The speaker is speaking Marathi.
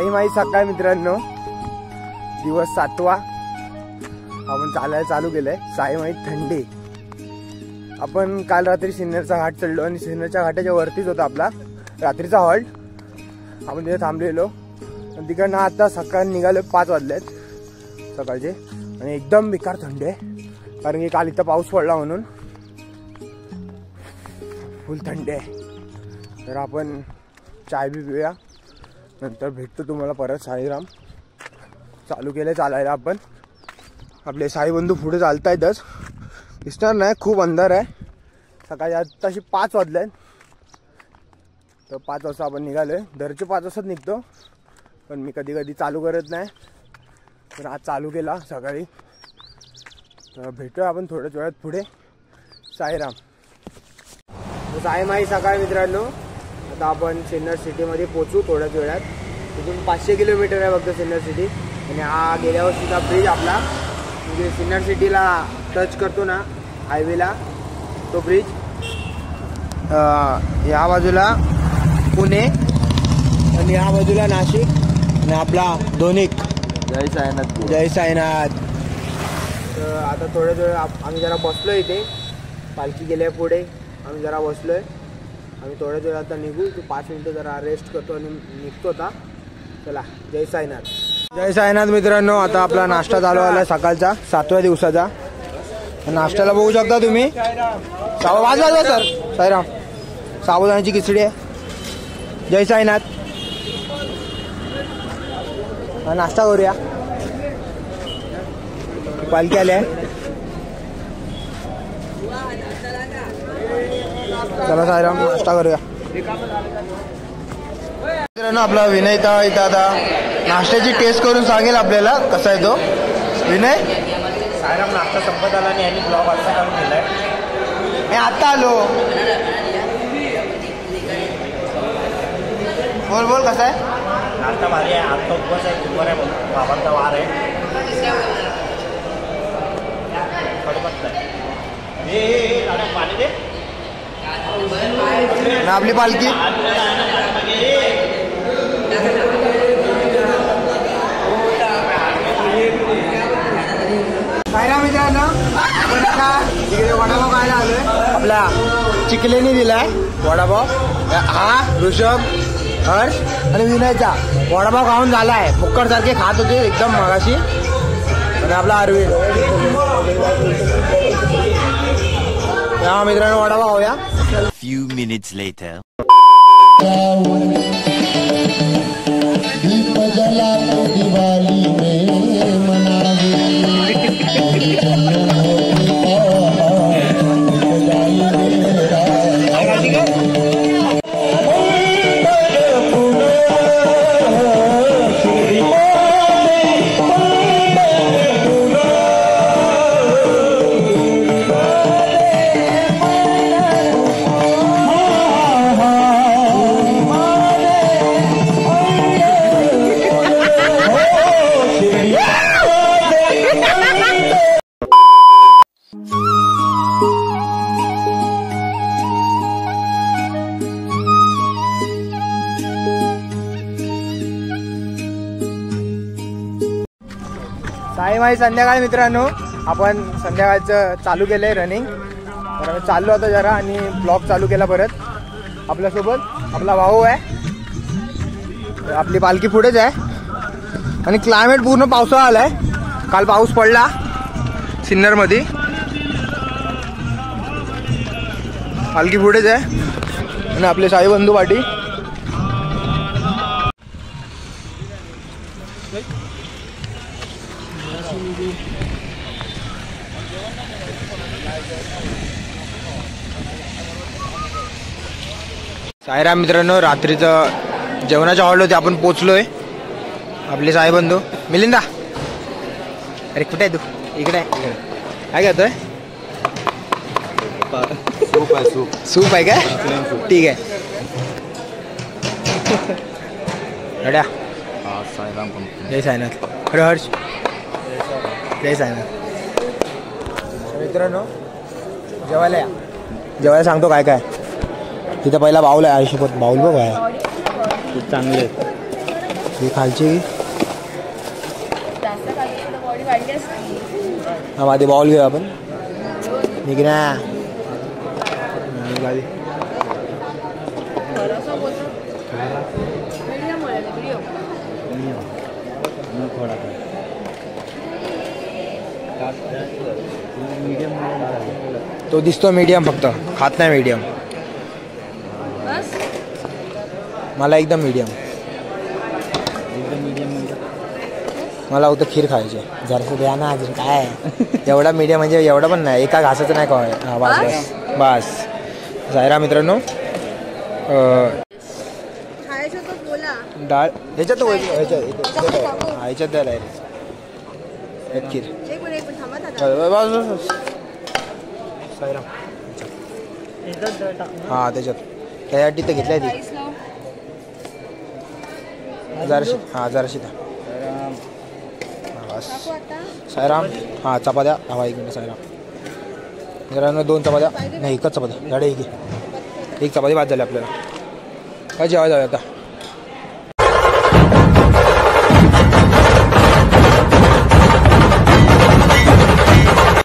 साईमाई सकाळ मित्रांनो, दिवस 7वा आपण चालायला चालू केलंय. साईमाई थंडी. आपण काल रात्री सिन्नरचा घाट चढलो आणि सिन्नरच्या घाटाच्या वरतीच होता आपला रात्रीचा हॉल्ट. आपण तिथे थांबलेलो आणि तिकडनं आता सकाळ निघालो. 5 वाजलेत सकाळचे आणि एकदम बेकार थंडी आहे कारण की काल इथं पाऊस पडला म्हणून फुल थंडी आहे. तर आपण चाय बी पिऊया, नंतर भेटतो तुम्हाला परत. साईराम चालू केले चालायला. आपण आपले साई बंधू पुढे चालतायतच, दिसणार नाही, खूप अंधार आहे. सकाळी आत्ताशी 5 वाजले. तर 5 वाजता आपण निघालोय. दरचे 5 वाजताच निघतो, पण मी कधी कधी चालू करत नाही. तर आज चालू केला सकाळी. तर भेटूया आपण थोड्याच वेळात पुढे. साईराम. साईमाई सकाळ मित्रांनो. आता आपण सिन्नर सिटीमध्ये पोचू थोड्याच वेळात. तिथून 500 किलोमीटर आहे फक्त सिन्नर सिटी. आणि हा गेल्या वर्षीचा ब्रिज आपला, म्हणजे सिन्नर सिटीला टच करतो ना हायवेला, तो ब्रिज. या बाजूला पुणे आणि या बाजूला नाशिक आणि आपला दोनिक. जय साईनाथ. जय साईनाथ. तर आता थोड्या वेळ आम्ही जरा बसलो इथे. पालखी गेल्या पुढे आम्ही जरा बसलोय. आम्ही थोड्याच वेळ आता निघू. तू 5 मिनिटं जरा रेस्ट करतो आणि निघतो आता. चला, जय साईनाथ. जय साईनाथ मित्रांनो. आता आपला नाश्ता चालू आला सकाळचा 7व्या दिवसाचा. नाश्त्याला बघू शकता तुम्ही. वाजवा सर. साईराम. साबुदाण्याची खिचडी आहे. जय साईनाथ. नाश्ता करूया. पालखी आली आहे. चला साईराम, नाश्ता करूया. मित्रांनो आपला विनय इथं आता नाश्त्याची टेस्ट करून सांगेल आपल्याला कसा आहे तो. विनय. साईराम नाश्ता संपत आला आणि यांनी ब्लॉग आता काढून दिलाय. मी आता आलो. बोल बोल कसा आहे नाश्ता? भारी आहे. आजचा उपवास आहे, दुपार आहे, बाबांचा वार आहे. पाणी दे ना. आपली पालखी साईराम मित्रांनो. आपण आता इकडे वडापाव खायला आलोय. आपल्या चिखलेनी दिलाय वडापाव. हा ऋषभ, हर्ष आणि विनयचा वडापाव खाऊन झालाय. फुक्कड सारखे खात होते एकदम मगाशी. आणि आपला अरविंद. या मित्रांनो वडापाव खाऊया. Few minutes later. दीप जला तो दिवाली में मनावे. साईमाई संध्याकाळी मित्रांनो. आपण संध्याकाळचं चालू केलंय रनिंग. तर आम्ही चाललो आता जरा आणि ब्लॉग चालू केला परत. आपल्यासोबत आपला भाऊ आहे. आपली पालखी पुढेच आहे आणि क्लायमेट पूर्ण पावसाळा आलाय. काल पाऊस पडला सिन्नरमध्ये. पालखी पुढेच आहे आणि आपले साई बंधू पाटी. साईराम मित्रांनो. रात्रीचं जेवणाच्या हॉल होते, आपण पोचलोय. आपले साई बंधू. मिलिंदा, अरे कुठे आहे तू? इकडे आहे. काय करतोय? सूप आहे. सूप. सूप आहे काय? ठीक आहे. रड्या. जय साईनाथ. अरे हर्ष. जय साईनाथ. मित्रांनो जेवायला या. जेवायला सांगतो काय काय. तिथं पहिला बाऊल आहे. आयुष्यभर बाऊल बघ आहे. खूप चांगले आहेत. ही खालची जास्त खाल्ली तर बॉडी वाढली असती. हा आधी बॉल घेऊ आपण निघण्या निघाली थोडासा बोलतो मीडियम बोलायला मीडियम. तो दिसतो मीडियम फक्त खात नाही मीडियम. बस मला एकदम मीडियम. मला होतं खीर खायचे जरासं द्या ना अजून काय एवढा मीडियम म्हणजे एवढा पण नाही एका घासाचं नाही काय. हा बस बस बस जायरा मित्रांनो खायचं तर बोला. डाळ ह्याच्यात ह्याच्यात द्यायला एक खीर. एक मिनिट थांबा दादा. बस बस बस साईराम हां त्याच्यात त्यासाठी तर घेतलं आहे राईस लाव. ती जराशी हां जराशी द्या बस टाकू आता. साईराम हां चपात्या हवा एक मिनिट साईराम जरा 2 चपात्या नाही एकच चपात्या गाडी एक चपाती बाद झाली आपल्याला काय जेवायला जाऊया आता.